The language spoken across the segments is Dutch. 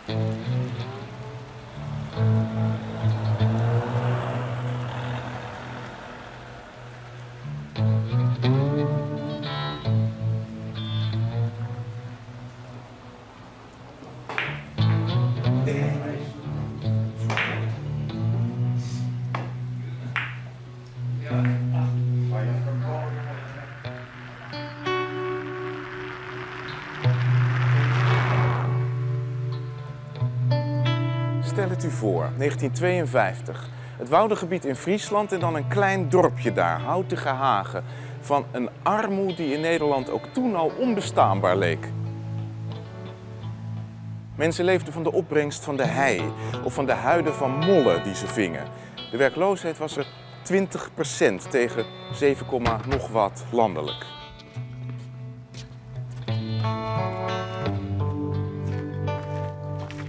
Stel het u voor, 1952. Het woudengebied in Friesland en dan een klein dorpje daar, Houtige Hagen. Van een armoede die in Nederland ook toen al onbestaanbaar leek. Mensen leefden van de opbrengst van de hei of van de huiden van mollen die ze vingen. De werkloosheid was er 20% tegen 7, nog wat landelijk.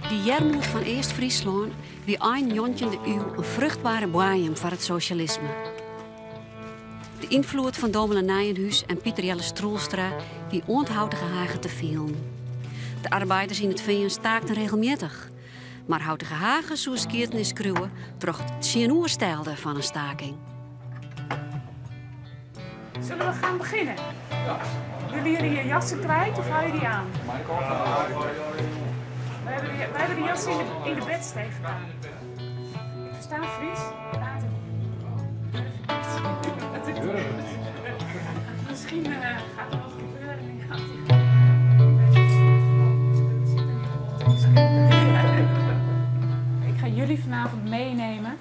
Die Jermoed van Eerst-Friesland wie eind 19e eeuw een vruchtbare boeien voor het socialisme. De invloed van Domela Nijenhuis en Pieter Jelle Stroelstra die Houtige Hagen te veel. De arbeiders in het veen staakten regelmatig. Maar Houtige Hagen, zoals Keerten is kruwen, droeg het cianoerstelde van een staking. Zullen we gaan beginnen? Ja. Willen jullie je jassen kwijt of hou je die aan? We hebben de jassen in de bedsteeg gedaan. Ik versta Fries. Later. Misschien gaat er wat gebeuren. Ik ga jullie vanavond meenemen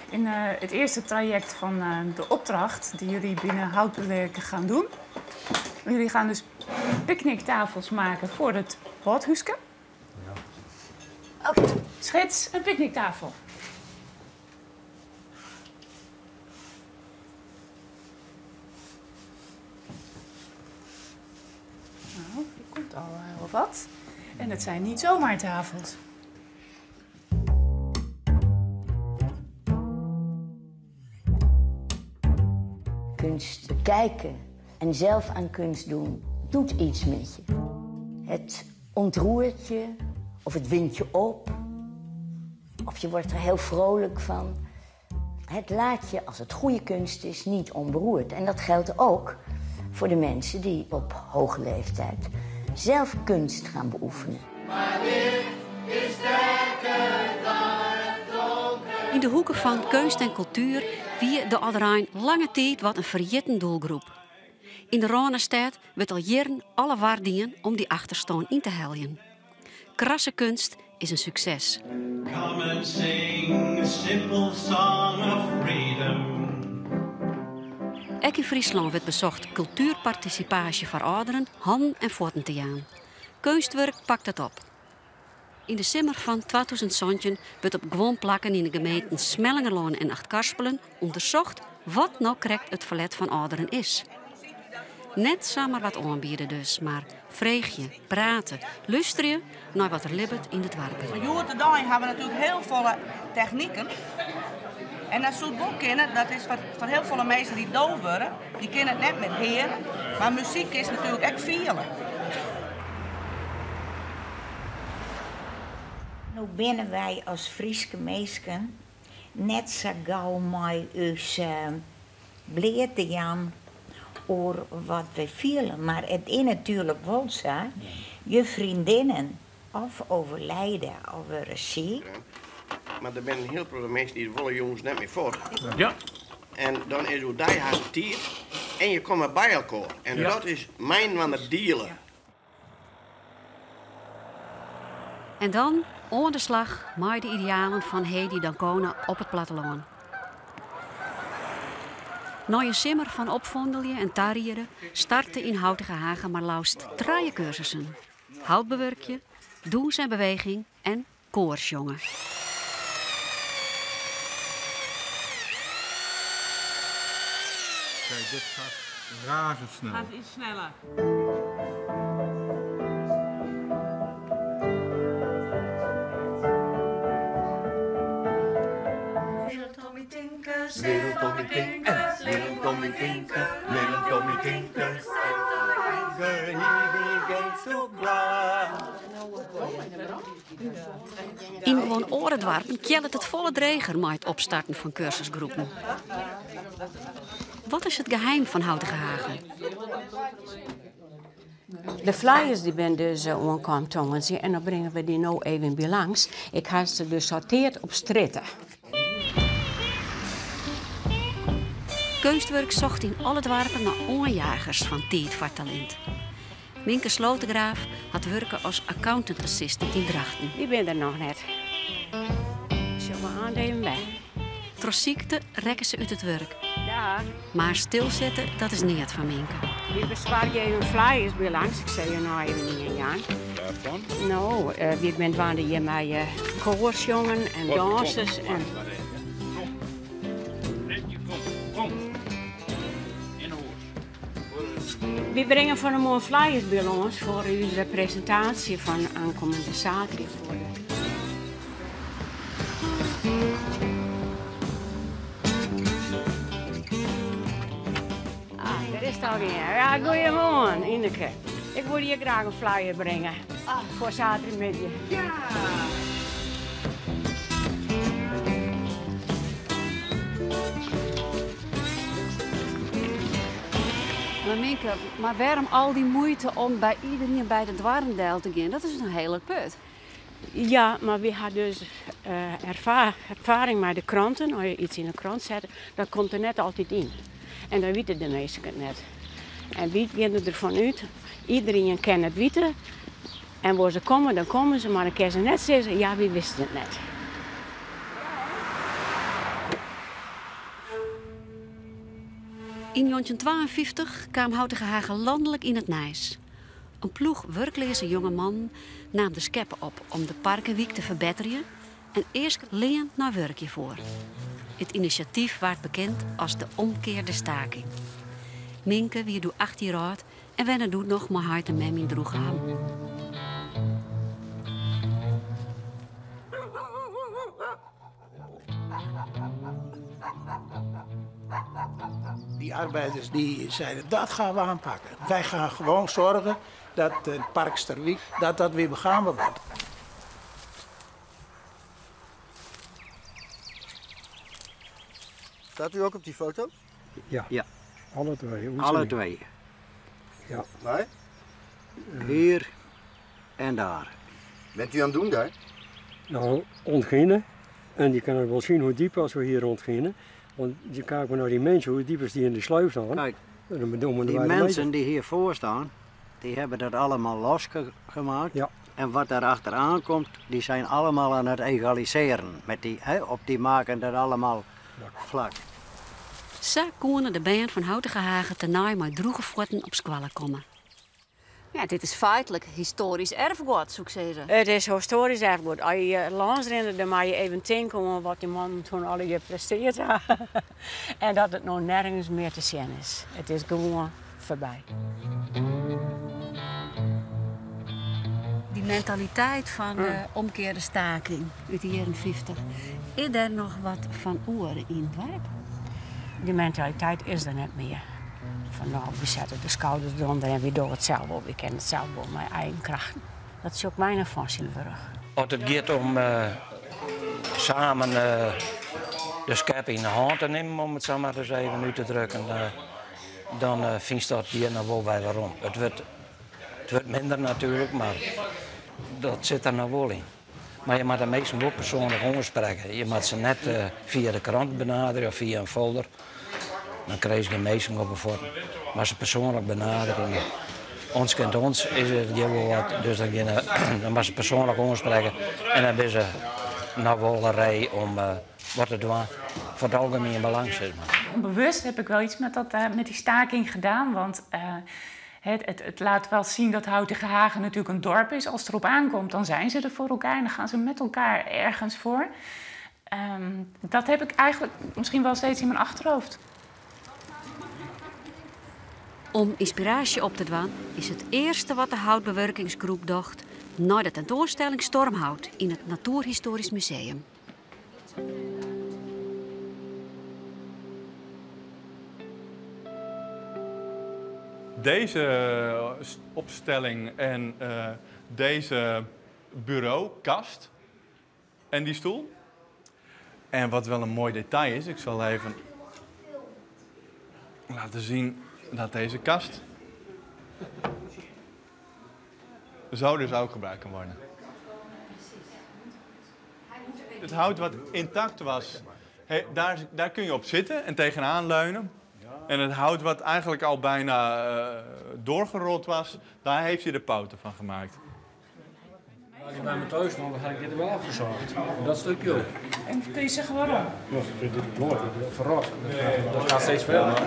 in het eerste traject van de opdracht die jullie binnen Houtbewerken gaan doen. Jullie gaan dus picknicktafels maken voor het badhuisje. Oké, schets een picknicktafel. Nou, hier komt al heel wat. En het zijn niet zomaar tafels. Kunst kijken en zelf aan kunst doen doet iets met je. Het ontroert je, of het wint je op, of je wordt er heel vrolijk van. Het laat je, als het goede kunst is, niet onberoerd. En dat geldt ook voor de mensen die op hoge leeftijd zelf kunst gaan beoefenen. In de hoeken van kunst en cultuur wie de Alderijn lange tijd wat een verjitten doelgroep. In de Ronestad werd al jaren alle waardingen om die achterstand in te heljen. Krasse kunst is een succes. Come and sing a simple song of freedom. Ook in Friesland werd bezocht cultuurparticipatie voor ouderen, handen en voeten te gaan. Kunstwerk pakt het op. In de zomer van 2017 werd op gewoon plakken in de gemeenten Smellingerloon en Achtkarspelen onderzocht wat nou correct het verlet van ouderen is. Net zomaar wat aanbieden dus, maar vreeg je, praten, luisteren naar wat er libbert in het dorp. Van jaar tot dag hebben we natuurlijk heel veel technieken. En dat soort ook kennen, dat is voor heel veel mensen die doof worden, die kennen het net met heren. Maar muziek is natuurlijk ook veel. Nu binnen wij als Frieske meisken net zo gauw met ons bleer te gaan over wat we vielen. Maar het is natuurlijk wel zo, je vriendinnen of overlijden of worden ziek. Maar er zijn heel veel mensen die willen jongens net meer voor. Ja. En dan is hoe die haar tier en je komt bij elkaar. En dat is mijn van het dealen. En dan, aan de slag, met de idealen van Hedy Dancona op het platteland. Na een simmer van opvondelje en tariëren startte in Houtige Hagen maar liefst 3 cursussen. Houtbewerkje, doens en beweging en koorsjongen. Kijk, dit gaat razendsnel. Gaat iets sneller. Little Tommy Tinkers, little Tommy Tinkers, little Tommy Tinkers, little Tommy Tinkers. He begins to cry. In gewoon Oorendwarpen kjellet het volle dreger met het opstarten van cursusgroepen. Wat is het geheim van Houtige Hagen? De flyers die ben dus aankomt tongen en dan brengen we die nou even bij langs. Ik heb ze dus sorteerd op stritten. Kunstwerk zocht in alle dwarpen naar onjagers van tijd voor talent. Minke Slotengraaf had werken als accountant assistant in Drachten. Die ben er nog net. Zullen we aandelen bij? Trots ziekte rekken ze uit het werk. Ja. Maar stilzitten, dat is niet van Minke. Die bezwaar je even flyers bij langs. Ik zei je nou even niet in Jan. Waarvan? Nou, wie bent wanneer je met koorsjongen en dansers en... We brengen van een mooie flyers bij ons voor onze presentatie van aankomende zaterdag. Ah, daar is het alweer. Ja, goeiemorgen, Ineke. Ik wil hier graag een flyer brengen voor zaterdagmiddag. Ja. Maar Minke, maar waarom al die moeite om bij iedereen bij de dwarrendeel te gaan? Dat is een hele put. Ja, maar we hadden dus ervaring met de kranten. Als je iets in de krant zet, dat komt er net altijd in. En dan weten de meesten het net. En wie gaan ervan uit? Iedereen kent het weten. En waar ze komen, dan komen ze. Maar dan kunnen ze net zeggen, ja, we wisten het net. In 1952 kwam Houtige Hagen landelijk in het Nijs. Een ploeg werkloze jonge man nam de scheppen op om de Parkenwiek te verbeteren en eerst leend naar werkje voor. Het initiatief werd bekend als de omkeerde staking. Minke wie doet 18 jaar oud en wanneer doet nog maar hard en mem in droeg aan. Die arbeiders die zeiden, dat gaan we aanpakken. Wij gaan gewoon zorgen dat de Parksterwiek dat weer begaanbaar wordt. Staat u ook op die foto? Ja. Ja. Alle twee. Alle twee. Ja. Waar? Hier en daar. Bent u aan het doen daar? Nou, ontginnen. En je kan wel zien hoe diep als we hier ontginnen. Want je kijkt maar naar die mensen, hoe diep is die in de sluif staan. Kijk, die mensen die hier voor staan, die hebben dat allemaal losgemaakt. Ja. En wat daar achteraan komt, die zijn allemaal aan het egaliseren. Met die, die maken dat allemaal vlak. Zo konden de band van Houtige Hagen ten naai met droege voeten op squallen komen. Ja, dit is feitelijk historisch erfgoed, zou ik zeggen. Het is historisch erfgoed. Als je langs rent, dan mag je even denken wat die man toen al gepresteerd had. En dat het nog nergens meer te zien is. Het is gewoon voorbij. Die mentaliteit van de omkeerde staking uit de jaren 50. Is er nog wat van oren in het dorp? Die mentaliteit is er net meer. Van nou, we zetten de schouders eronder en we doen het zelf op. We kennen het zelf op met eigen krachten. Dat is ook weinig van Silverug. Als het gaat om samen de schep in de hand te nemen, om het zo maar eens even uit te drukken, dan vind dat hier nou wel weer waarom. Het wordt minder natuurlijk, maar dat zit er nou wel in. Maar je moet de meesten wel persoonlijk aanspreken. Je moet ze net via de krant benaderen of via een folder. Dan krijg je de meesten op een vorm. Maar ze persoonlijk benaderen. Ons kent ons is het heel wat. Dus dan moet ze persoonlijk aanspreken. En dan is ze nou wel een rij om wat te doen voor het algemeen belang. Zeg maar. Onbewust heb ik wel iets met die staking gedaan. Want het laat wel zien dat Houtige Hagen natuurlijk een dorp is. Als het erop aankomt, dan zijn ze er voor elkaar. En dan gaan ze met elkaar ergens voor. Dat heb ik eigenlijk misschien wel steeds in mijn achterhoofd. Om inspiratie op te doen is het eerste wat de houtbewerkingsgroep dacht na de tentoonstelling Stormhout in het Natuurhistorisch Museum. Deze opstelling en deze bureaukast en die stoel. En wat wel een mooi detail is, ik zal even laten zien dat deze kast zo dus ook gebruikt kan worden. Het hout wat intact was, daar kun je op zitten en tegenaan leunen. En het hout wat eigenlijk al bijna doorgerold was, daar heeft hij de poten van gemaakt. Als je bij me thuis kwam, dan had ik dit er wel afgezaagd. Dat stukje ook. En kun je zeggen waarom? Ja, ik vind dit het mooi, verrast. Dat gaat steeds verder.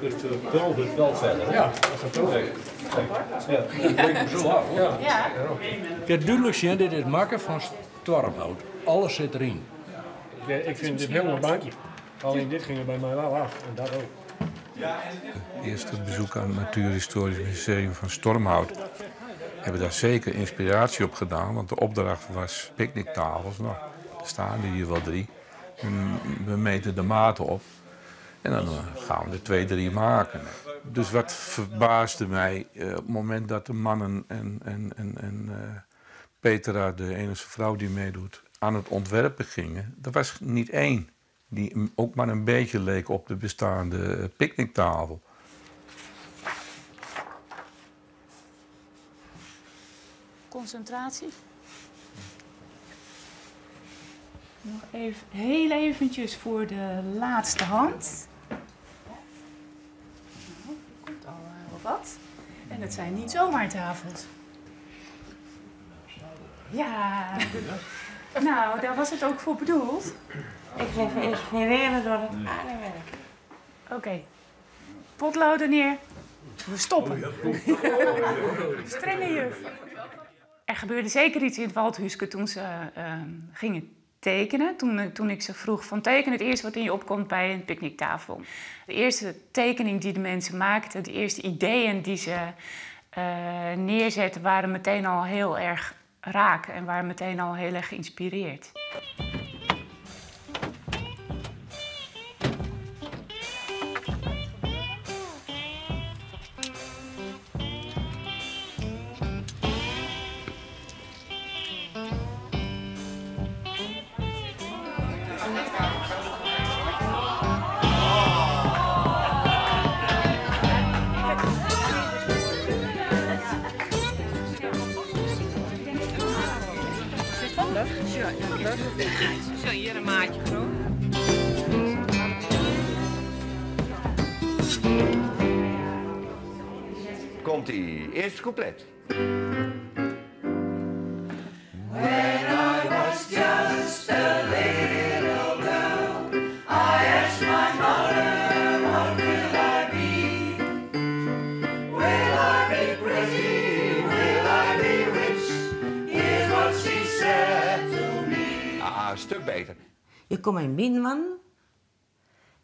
Het pulvert wel verder. Ja, dat gaat wel verder. Ja, dat breekt me zo af. Ja. Ja. Ik heb duidelijk zien, dit is het maken van stormhout. Alles zit erin. Ik vind dit helemaal bankje. Alleen dit ging er bij mij wel af. En dat ook. Eerste bezoek aan het Natuurhistorisch Museum van Stormhout. We hebben daar zeker inspiratie op gedaan, want de opdracht was picknicktafels. Nou, er staan er hier wel 3. We meten de maten op en dan gaan we er 2, 3 maken. Dus wat verbaasde mij op het moment dat de mannen en Petra, de enige vrouw die meedoet, aan het ontwerpen gingen. Er was niet één die ook maar een beetje leek op de bestaande picknicktafel. Concentratie. Nog even, heel eventjes voor de laatste hand. Nou, er komt al wat. En het zijn niet zomaar tafels. Ja, nou, daar was het ook voor bedoeld. Ik ben geïnspireerd door het aardewerk. Oké. Potloden neer. We stoppen. Strenge juf. Er gebeurde zeker iets in het Waldhuske toen ze gingen tekenen. Toen ik ze vroeg van teken het eerste wat in je opkomt bij een picknicktafel. De eerste tekening die de mensen maakten, de eerste ideeën die ze neerzetten, waren meteen al heel erg raak en waren meteen al heel erg geïnspireerd. Zo, hier een maatje groot. Komt-ie. Eerste couplet. When I was just a little girl, I asked my mother, what will I be? Will I be pretty? Will I be rich? Here's what she said to me. Een stuk beter. Je komt in binnen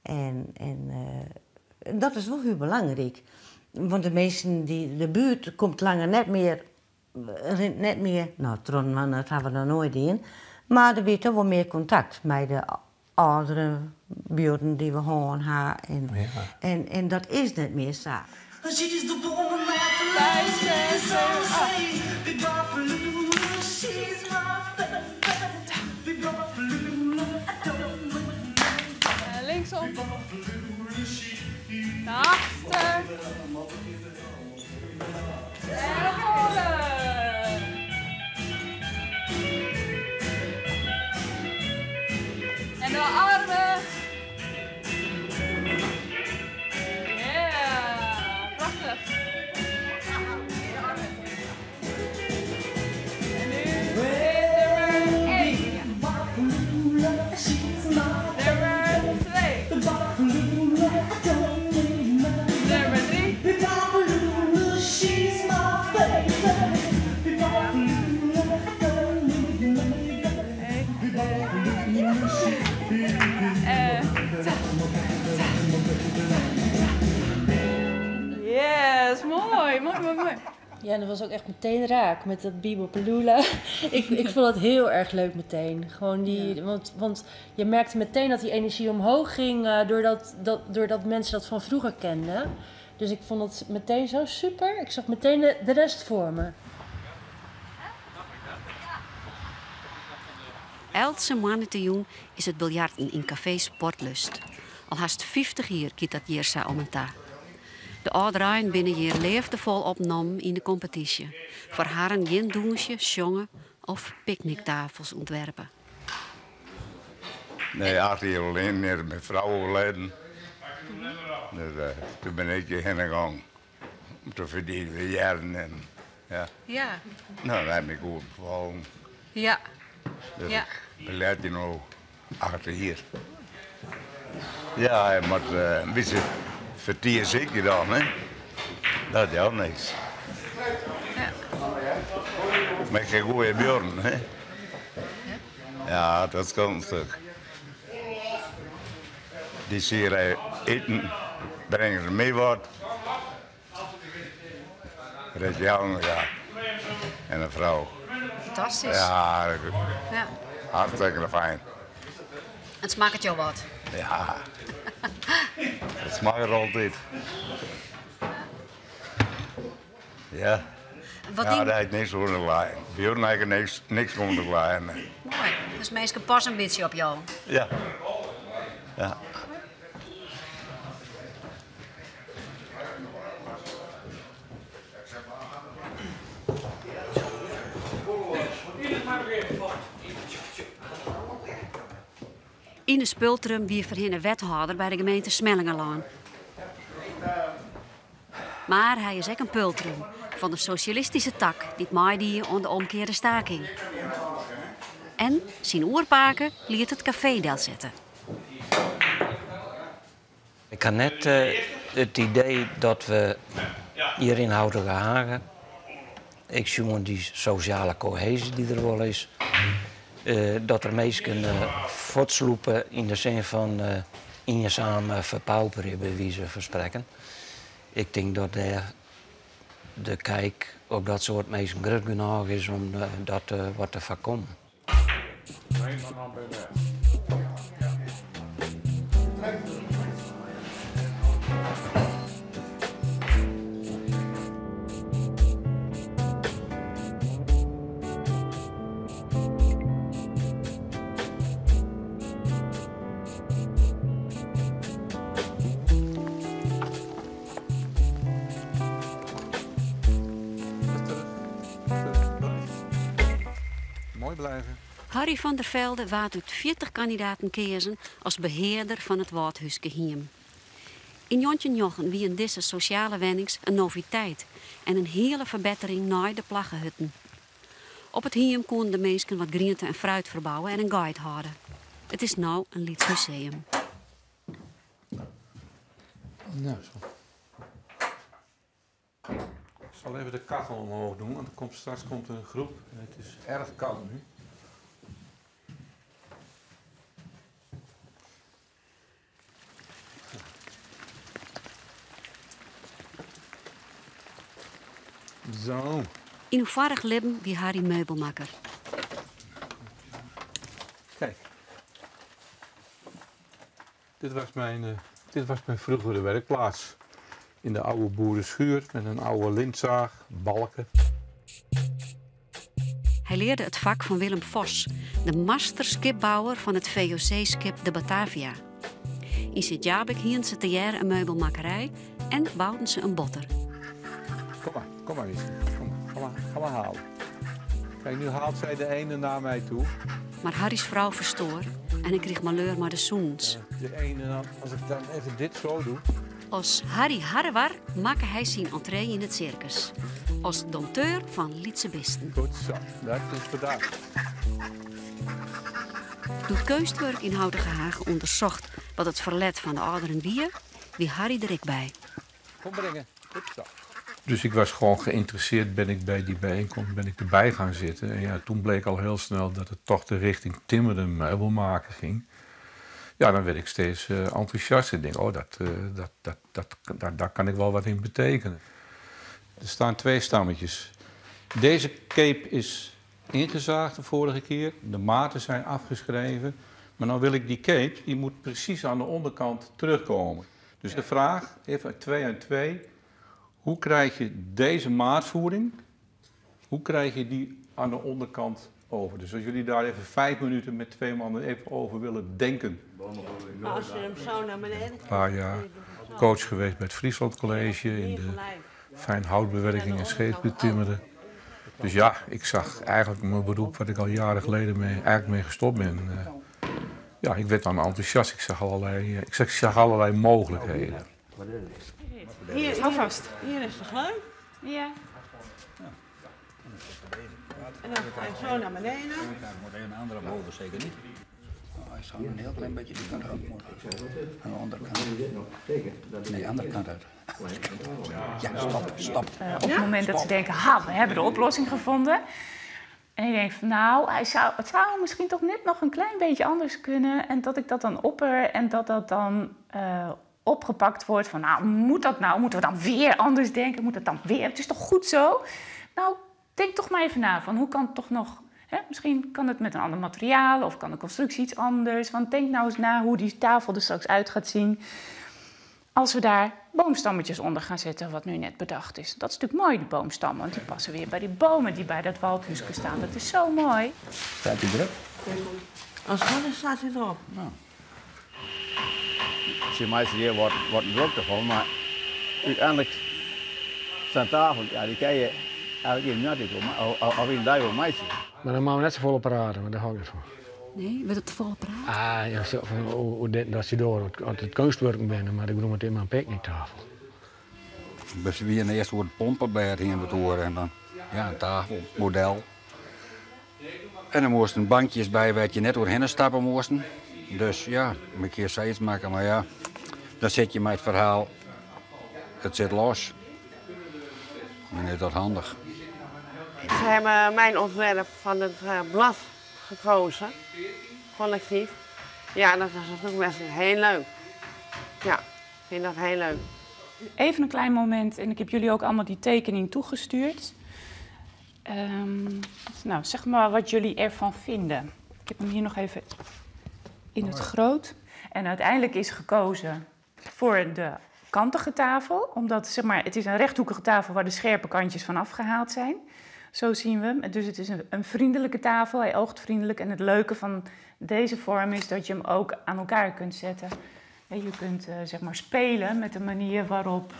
en dat is wel heel belangrijk. Want de mensen, de buurt komt langer net meer, nou Tronman, dat hebben we nog nooit in. Maar er wordt toch wel meer contact met de oudere buurten die we gewoon hebben. En dat is net meer zo. She's the woman that likes to Big Baloo, she's my Big Baloo, linksom. Naar achter. En naar voren. En de armen. Ja, prachtig. En nu nummer 1. Nummer 2. Nummer 3. Yes, mooi, mooi, mooi, mooi. Ja, en dat was ook echt meteen raak met dat Bibopalula. ik vond het heel erg leuk meteen. Gewoon die, want je merkte meteen dat die energie omhoog ging doordat mensen dat van vroeger kenden. Dus ik vond het meteen zo super. Ik zag meteen de rest voor me. elke maandagjoen is het biljarten in café Sportlust. Al haast 50 jaar kiet dat hier zo om en ta. De ouderijen binnen hier liefdevol opgenomen in de competitie. Voor haren geen douche, jongen of picknicktafels ontwerpen. Nee, 8 jaar alleen, net met vrouwen overleden. Dus toen ben ik hierheen gegaan. Om te verdienen, jaren en ja. Ja. Nou, dat heb ik goed gevallen. Ja. Dus Ja. ik leid je nou achter hier. Ja, maar een beetje vertier zeker dan, hè. Dat is ook niks. Ja. Maar geen goede björn, hè. Ja, dat kan een stuk. Die zie je eten, brengen ze mee wat. Dat is jou, ja. En een vrouw. Fantastisch. Ja, Ja. hartstikke fijn. Het smaakt jou wat. Ja, dat smaakt er altijd. Ja. Wat Ja, die- daar heeft niks onder lijn. Björn heeft niks onder lijn. Mooi. Dus mensen passen een beetje op jou. Ja. Ja. Ine Spultrum wie verhinnen wethouder bij de gemeente Smellingerlaan. Maar hij is ook een Pultrum van de socialistische tak die maaidie aan de omkeerde staking. En zijn oerpaken liet het café del zetten. Ik had net het idee dat we hier in Houtige Hagen, ik zie die sociale cohesie die er wel is, dat er mensen voortsloepen in de zin van eenzaam verpauperen, bij wijze van spreken. Ik denk dat de kijk op dat soort mensen groot genoeg is om dat wat te voorkomen. Mooi blijven. Harry van der Velde waard uit 40 kandidaten kiezen als beheerder van het Waardhuske Hiem. In Jontje Jochen wie in deze sociale wennings een noviteit en een hele verbetering na de plaggenhutten. Op het Hiem konden de mensen wat groente en fruit verbouwen en een guide houden. Het is nou een Lieds museum. Nou, zo. Ik zal even de kachel omhoog doen, want straks komt er een groep. Het is erg koud nu. Zo. In uw varig leven wie Harry meubelmaker. Kijk. Dit was mijn vroegere werkplaats. In de oude boerenschuur met een oude lintzaag, balken. Hij leerde het vak van Willem Vos, de masterskipbouwer van het VOC-skip de Batavia. In Sint-Jabek hielden ze te jaren een meubelmakerij en bouwden ze een botter. Kom maar eens. Ga maar halen. Kijk, nu haalt zij de ene naar mij toe. Maar Harry's vrouw verstoor en ik kreeg malheur maar de zoens. De ene, als ik dan even dit zo doe. Als Harry Harrewar maakte hij zijn entree in het circus. Als dompteur van Lietse Bisten. Goed zo, dat is gedaan. Doet Keustwerk in Houtige Hagen onderzocht wat het verlet van de ouderen wie Harry er ik bij. Kom brengen. Goed zo. Dus ik was gewoon geïnteresseerd, ben ik bij die bijeenkomst erbij gaan zitten. En ja, toen bleek al heel snel dat het toch de richting timmerden meubelmaken ging. Ja, dan werd ik steeds enthousiast. Ik denk, daar kan ik wel wat in betekenen. Er staan 2 stammetjes. Deze cape is ingezaagd de vorige keer. De maten zijn afgeschreven. Maar nou wil ik die cape, die moet precies aan de onderkant terugkomen. Dus de vraag, even 2 en 2. Hoe krijg je deze maatvoering, hoe krijg je die aan de onderkant over. Dus als jullie daar even 5 minuten met 2 mannen even over willen denken. Als je hem zo naar beneden... Een paar jaar coach geweest bij het Friesland College in de fijnhoutbewerking en scheepsbetimmeren. Dus ja, ik zag eigenlijk mijn beroep wat ik al jaren geleden mee gestopt ben. Ja, ik werd dan enthousiast. Ik zag allerlei mogelijkheden. Hier, hou vast. Hier is de gleuf. Ja. En dan ga je zo naar beneden. Ja, moet een andere boven zeker niet. Hij zou een heel klein beetje die kant uit moeten. Aan de andere kant. Nee, de andere kant uit. Ja, stop. Op het moment dat ze denken, we hebben de oplossing gevonden. En je denkt van nou, het zou misschien toch net nog een klein beetje anders kunnen. En dat ik dat dan opper en dat dan opgepakt wordt van nou, moet dat nou? Moeten we dan weer anders denken? Moet het dan weer? Het is toch goed zo? Nou, denk toch maar even na van hoe kan het toch nog... Hè? Misschien kan het met een ander materiaal of kan de constructie iets anders. Want denk nou eens na hoe die tafel er straks uit gaat zien. Als we daar boomstammetjes onder gaan zetten, wat nu net bedacht is. Dat is natuurlijk mooi, die boomstammen. Want die passen weer bij die bomen die bij dat waldhuisje staan. Dat is zo mooi. Staat hij erop? Als het goed is, staat hij erop. Nou. Ik zie meestal hier wordt een druk ervan, maar uiteindelijk staan tafel, ja, die kan je eigenlijk niet nuttig doen, of in die wil meisje. Maar dan mogen we net zo vol praten, maar daar hou ik niet van. Nee, wil het volle praten? Ja, dat ze door het kunstwerk binnen, maar ik bedoel meteen maar een picknicktafel. Dus we hier eerst wordt pompenbed heen wat horen en dan ja, een tafel, model. En dan moesten bankjes bij waar je net doorheen stappen moesten. Dus ja, een keer steeds maken, maar ja, dan zit je met het verhaal, het zit los. En is dat handig. Ze hebben mijn ontwerp van het blad gekozen, collectief. Ja, dat is natuurlijk best heel leuk. Ja, ik vind dat heel leuk. Even een klein moment en ik heb jullie ook allemaal die tekening toegestuurd. Nou, zeg maar wat jullie ervan vinden. Ik heb hem hier nog even in het groot. En uiteindelijk is gekozen voor de kantige tafel. Omdat zeg maar, het is een rechthoekige tafel waar de scherpe kantjes van afgehaald zijn. Zo zien we hem. Dus het is een vriendelijke tafel. Hij oogt vriendelijk. En het leuke van deze vorm is dat je hem ook aan elkaar kunt zetten. Je kunt zeg maar spelen met de manier waarop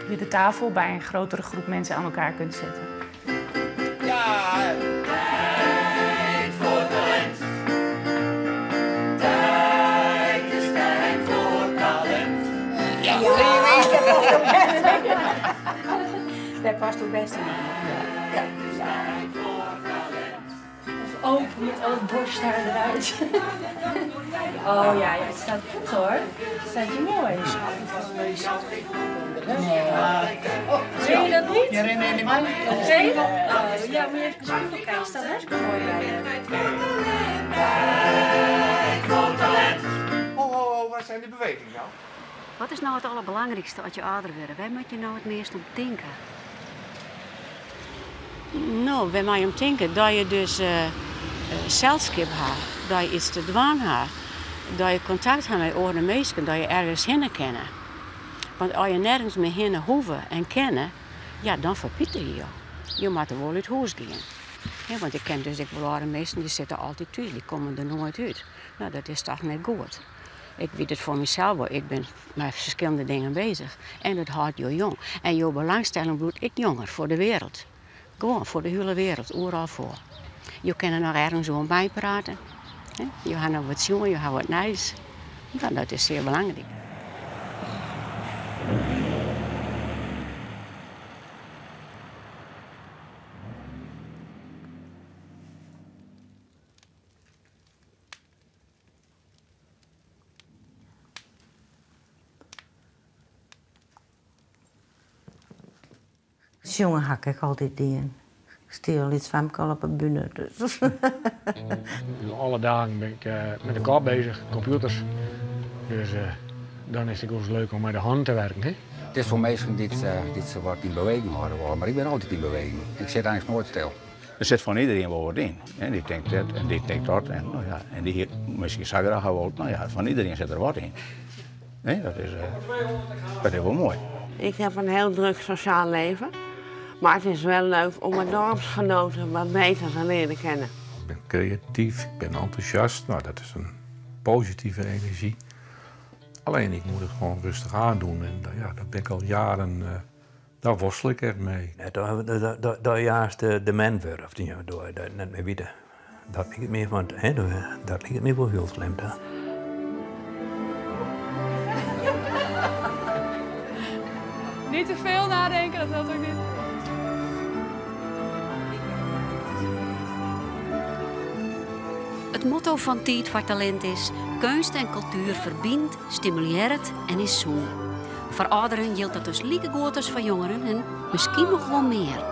je de tafel bij een grotere groep mensen aan elkaar kunt zetten. Ja, tijd voor talent. Tijd is tijd voor talent. Ja, dat past ook best in. Ja. Of open met al het borsthaar eruit. Oh ja, het staat goed hoor. Het staat je mooi. Nee. Zie je dat niet? Ja, nee. Oké? Ja, moet je even goed kijken. Het staat hartstikke mooi bij je. Tijd voor talent. Oh, waar zijn die bewegingen nou? Wat is nou het allerbelangrijkste als je ouder wordt? Waar moet je nou het meest om denken? Nou, bij mij om denken dat je dus zelfskip hebt, dat je iets te doen hebt, dat je contact hebt met andere mensen, dat je ergens heen kennen. Want als je nergens meer heen hoeven en kennen, ja, dan verpieter je. Je moet er wel uit huis gaan. Ja, want ik ken dus wel andere mensen die zitten altijd thuis, die komen er nooit uit. Nou, dat is toch niet goed. Ik weet het voor mezelf wel. Ik ben met verschillende dingen bezig. En dat houdt je jong. En je belangstelling bloedt ik jonger voor de wereld. Gewoon voor de hele wereld, overal voor. Je kan er nog ergens over bijpraten. Je gaat nog wat zien, je gaat wat nice. Nou, dat is zeer belangrijk. Jongen hak ik altijd in. Ik stel iets van me op een bühne. Dus. Alle dagen ben ik met de kop bezig, computers. Dus dan is het ook leuk om met de hand te werken. Hè? Het is voor mensen die ze wat in beweging houden worden, maar ik ben altijd in beweging. Ik zit eigenlijk nooit stil. Er zit van iedereen wel wat in. En die denkt dit en die denkt dat. En, nou ja, en die hier misschien zagraag wel. Nou ja, van iedereen zit er wat in. Nee, dat is wel mooi. Ik heb een heel druk sociaal leven. Maar het is wel leuk om mijn dorpsgenoten wat beter te leren kennen. Ik ben creatief, ik ben enthousiast. Nou, dat is een positieve energie. Alleen ik moet het gewoon rustig aandoen. En ja, daar ben ik al jaren, daar worstel ik echt mee. Dat juist de man wordt, door dat net meer weten. Dat ligt het meer van, dat ligt het meer voor heel slim. Niet te veel nadenken, dat helpt ook niet. Het motto van Tijd voor Talent is: kunst en cultuur verbindt, stimuleert en is zoen. Voor ouderen geldt dat dus lieke goed als voor jongeren en misschien nog wel meer.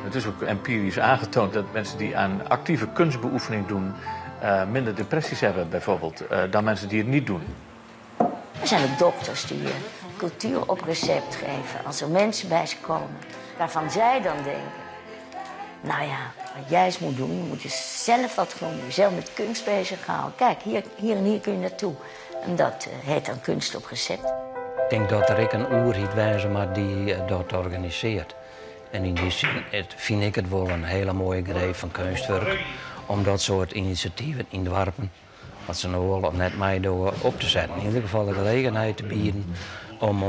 Het is ook empirisch aangetoond dat mensen die aan actieve kunstbeoefening doen minder depressies hebben bijvoorbeeld dan mensen die het niet doen. Er zijn ook dokters die cultuur op recept geven als er mensen bij ze komen. Waarvan zij dan denken, nou ja, wat jij eens moet doen, je moet jezelf wat gewoon jezelf met kunst bezighouden. Kijk, hier en hier kun je naartoe. En dat heet dan kunst op recept. Ik denk dat er een oerhiet wijze maar die dat organiseert. En in die zin vind ik het wel een hele mooie greep van kunstwerk om dat soort initiatieven in te werpen. Wat ze nou wel net mij door op te zetten. In ieder geval de gelegenheid te bieden om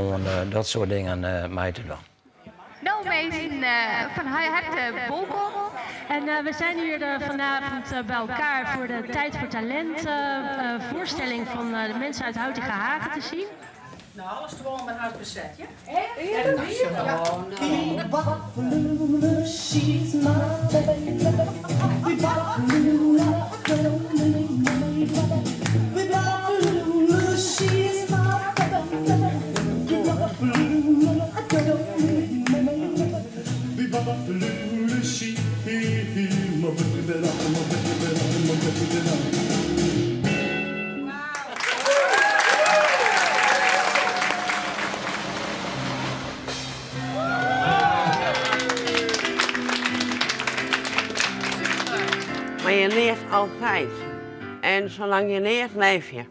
dat soort dingen mee te doen. Nou mensen van harte welkom. En we zijn hier vanavond bij elkaar voor de Tijd voor Talent voorstelling van de mensen uit Houtiga-Hagen te zien. Nou, alles gewoon met huis bezet, ja? Maar je leert altijd. En zolang je leert, leef je.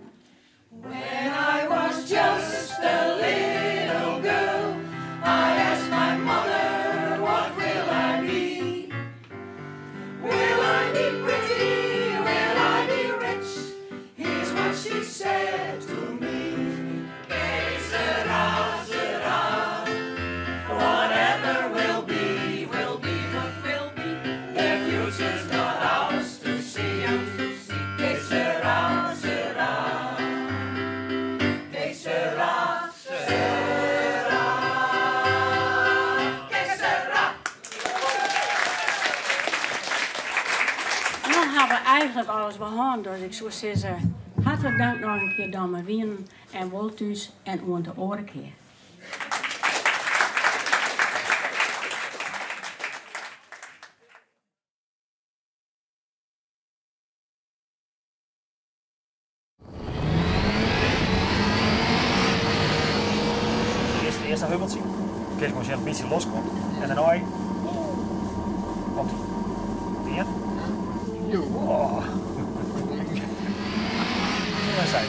When I was just a little girl, I asked my mother, what will I be? Will I be pretty? Will I be rich? Here's what she said to me. Que sera, sera. Whatever will be what will be. The future's not ours to see. Que sera, sera. Que sera, sera. Que sera. Nou hebben we eigenlijk alles behandeld, dus ik zou zeggen, hartelijk dank nog een keer dan maar wien en Woltuus en aan de oren keer. Eerst een hubbeltje, kijk maar als je een beetje loskomt en dan ooi. Komt weer. Oh. Ja, zijn.